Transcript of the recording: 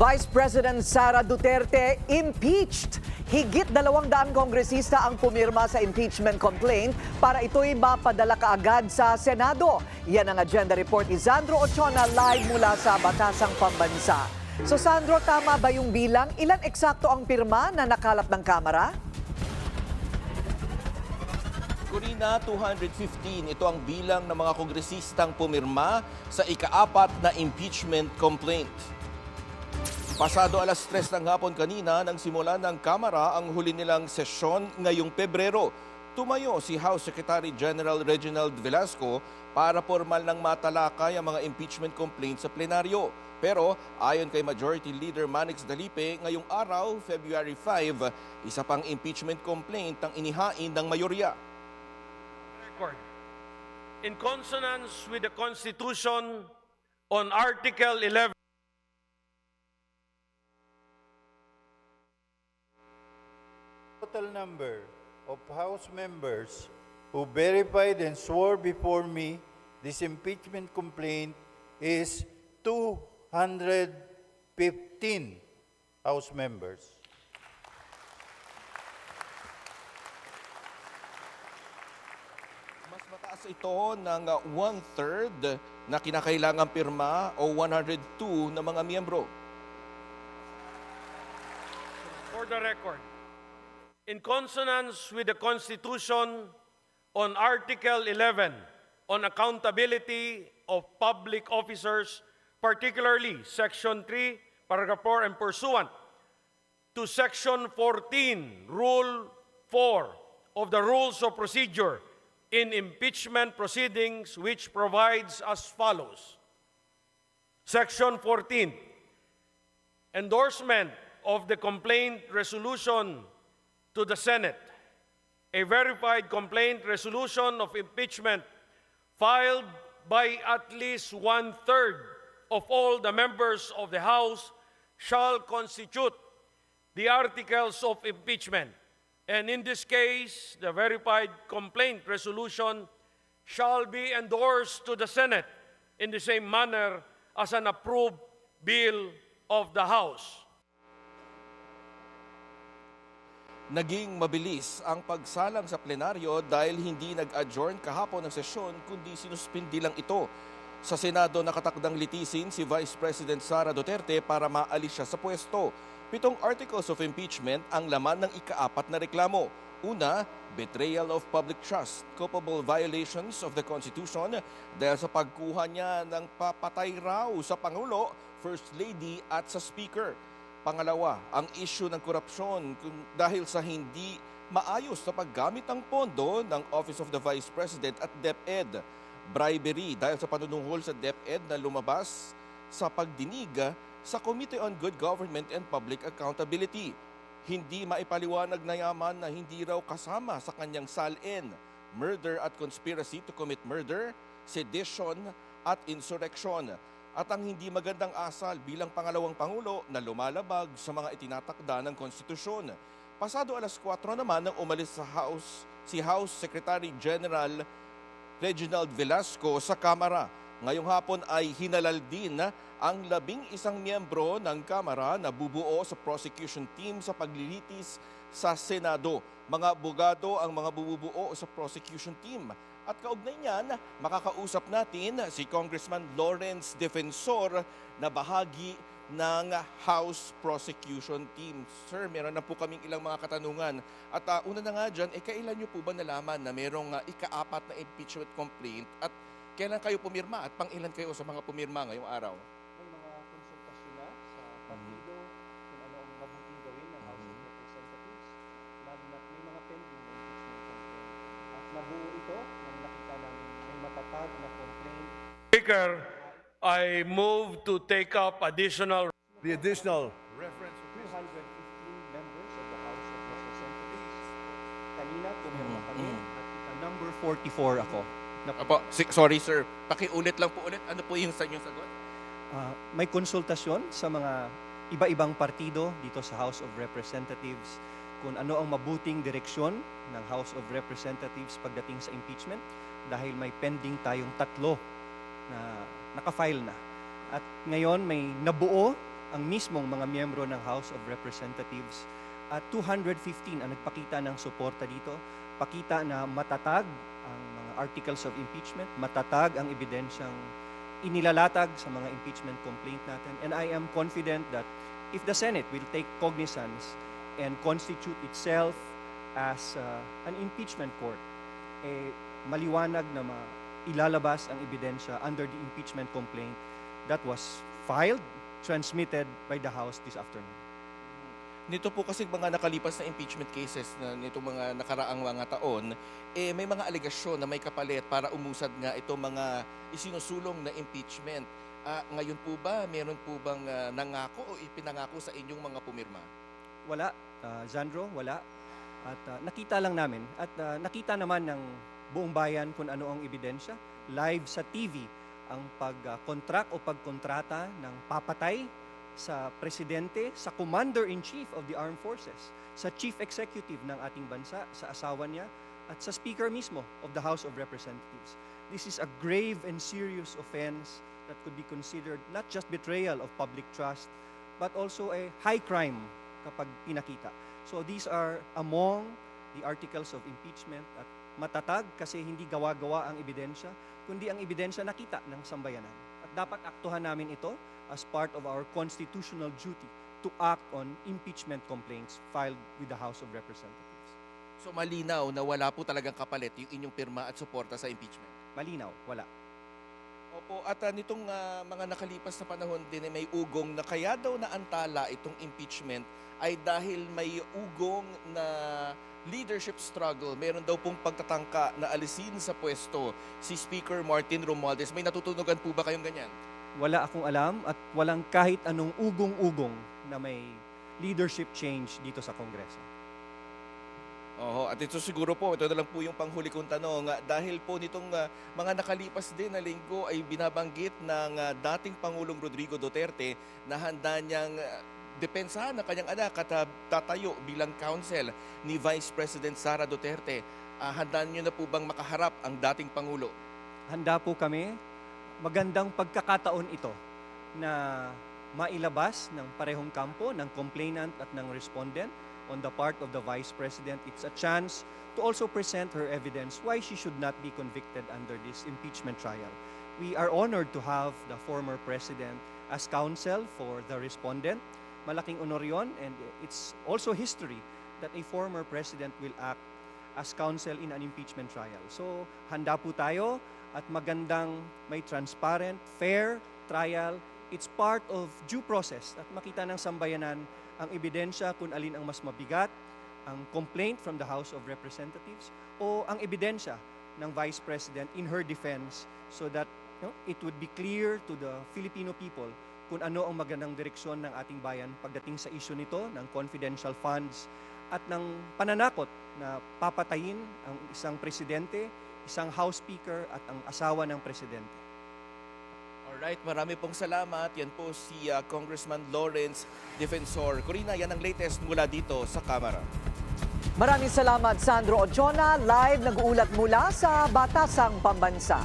Vice President Sara Duterte impeached. Higit 200 kongresista ang pumirma sa impeachment complaint para ito'y mapadala kaagad sa Senado. Yan ang agenda report ni Sandro Ochona live mula sa Batasang Pambansa. So Sandro, tama ba yung bilang? Ilan eksakto ang pirma na nakalap ng Kamara? Corina, 215. Ito ang bilang ng mga kongresistang pumirma sa ika-4 na impeachment complaint. Pasado alas 3 ng hapon kanina nang simulan ng Kamara ang huli nilang sesyon ngayong Pebrero. Tumayo si House Secretary General Reginald Velasco para formal ng matalakay ang mga impeachment complaints sa plenaryo. Pero ayon kay Majority Leader Manix Dalipe, ngayong araw, February 5, isa pang impeachment complaint ang inihain ng mayorya. In consonance with the Constitution on Article 11, total number of House members who verified and swore before me this impeachment complaint is 215 House members. Mas mataas ito ng 1/3 na kinakailangang pirma o 102 na mga miyembro. for the record, in consonance with the Constitution on Article 11 on accountability of public officers, particularly Section 3, Paragraph 4, and pursuant to Section 14, Rule 4 of the Rules of Procedure in Impeachment Proceedings, which provides as follows. Section 14, endorsement of the complaint resolution to the Senate. A verified complaint resolution of impeachment filed by at least 1/3 of all the members of the House shall constitute the articles of impeachment. And in this case, the verified complaint resolution shall be endorsed to the Senate in the same manner as an approved bill of the House. Naging mabilis ang pagsalang sa plenaryo dahil hindi nag-adjourn kahapon ng sesyon kundi sinuspindi lang ito. Sa Senado nakatakdang litisin si Vice President Sara Duterte para maalis siya sa pwesto. 7 articles of impeachment ang laman ng ika-4 na reklamo. Una, betrayal of public trust, culpable violations of the Constitution dahil sa pagkuha niya ng papatay raw sa Pangulo, First Lady at sa Speaker. Pangalawa, ang issue ng korupsyon dahil sa hindi maayos na paggamit ng pondo ng Office of the Vice President at DepEd. Bribery dahil sa panunuhol sa DepEd na lumabas sa pagdinig sa Committee on Good Government and Public Accountability. Hindi maipaliwanag na yaman na hindi raw kasama sa kanyang salin. Murder at conspiracy to commit murder, sedition at insurrection. At ang hindi magandang asal bilang pangalawang Pangulo na lumalabag sa mga itinatakda ng konstitusyon. Pasado alas 4 naman nang umalis sa House si House Secretary General Reginald Velasco sa Kamara. Ngayong hapon ay hinalal din ang 11 miyembro ng Kamara na bubuo sa prosecution team sa paglilitis sa Senado. Mga abogado ang mga bubuo sa prosecution team. At kaugnay niyan, makakausap natin si Congressman Lawrence Defensor na bahagi ng House Prosecution Team. Sir, meron na po kaming ilang mga katanungan. At una na nga dyan, kailan nyo po ba nalaman na merong ika-4 na impeachment complaint? At kailan kayo pumirma? At pang-ilan kayo sa mga pumirma ngayong araw? May mga konsultasyon na sa partido kung ano ang mabuting gawin ng House of Representatives, lalo na may mga pending na impeachment complaint. At nabuo ito nang nakita namin may matatag na complaint. Speaker, I move to take up additional The additional 215 members of the House of Representatives. Kanina pumirma kami at number 44 ako. Apo, sorry sir, pakiulit lang po ulit. Ano po yung sa inyong sagot? May konsultasyon sa mga iba-ibang partido dito sa House of Representatives kung ano ang mabuting direksyon ng House of Representatives pagdating sa impeachment dahil may pending tayong 3 na naka-file na. At ngayon may nabuo ang mismong mga miyembro ng House of Representatives at 215 ang nagpakita ng suporta dito. Pakita na matatag ang mga articles of impeachment, matatag ang ebidensyang inilalatag sa mga impeachment complaint natin. And I am confident that if the Senate will take cognizance and constitute itself as an impeachment court, maliwanag na ilalabas ang ebidensya under the impeachment complaint that was filed, transmitted by the House this afternoon. Nito po kasi mga nakalipas na impeachment cases na nitong mga nakaraang mga taon, may mga alegasyon na may kapalit para umusad nga itong mga isinusulong na impeachment. Ngayon po ba, meron po bang nangako o ipinangako sa inyong mga pumirma? Wala, Zandro, wala. At nakita lang namin at nakita naman ng buong bayan kung ano ang ebidensya. Live sa TV ang pag-contract o pagkontrata ng papatay sa presidente, sa commander-in-chief of the armed forces, sa chief executive ng ating bansa, sa asawa niya, at sa speaker mismo of the House of Representatives. This is a grave and serious offense that could be considered not just betrayal of public trust, but also a high crime kapag pinakita. So these are among the articles of impeachment at matatag kasi hindi gawa-gawa ang ebidensya, kundi ang ebidensya nakita ng sambayanan. At dapat aktuhan namin ito as part of our constitutional duty to act on impeachment complaints filed with the House of Representatives. So malinaw na wala po talagang kapalit yung inyong pirma at suporta sa impeachment? Malinaw, wala. Opo, at nitong mga nakalipas na panahon din ay may ugong na kaya daw naantala itong impeachment ay dahil may ugong na leadership struggle. Meron daw pong pagtatangka na alisin sa pwesto si Speaker Martin Romualdez. May natutunugan po ba kayong ganyan? Wala akong alam at walang kahit anong ugong-ugong na may leadership change dito sa Kongreso. At ito siguro po, ito na lang po yung panghuli kong tanong. Dahil po nitong mga nakalipas din na linggo ay binabanggit ng dating Pangulong Rodrigo Duterte na handa niyang depensahan ng kanyang anak at tatayo bilang counsel ni Vice President Sara Duterte. Handa niyo na po bang makaharap ang dating Pangulo? Handa po kami. Magandang pagkakataon ito na mailabas ng parehong kampo, ng complainant at ng respondent on the part of the Vice President. It's a chance to also present her evidence why she should not be convicted under this impeachment trial. We are honored to have the former President as counsel for the respondent. Malaking honor yun, and it's also history that a former President will act as counsel in an impeachment trial. So, handa po tayo at magandang may transparent, fair trial. It's part of due process at makita ng sambayanan ang ebidensya kung alin ang mas mabigat, ang complaint from the House of Representatives o ang ebidensya ng Vice President in her defense so that it would be clear to the Filipino people kung ano ang magandang direksyon ng ating bayan pagdating sa issue nito ng confidential funds at ng pananakot na papatayin ang isang presidente, isang House Speaker at ang asawa ng presidente. Alright, marami pong salamat. Yan po si Congressman Lawrence Defensor. Corina, yan ang latest mula dito sa Kamara. Maraming salamat, Sandro Ochona. Live nag-uulat mula sa Batasang Pambansa.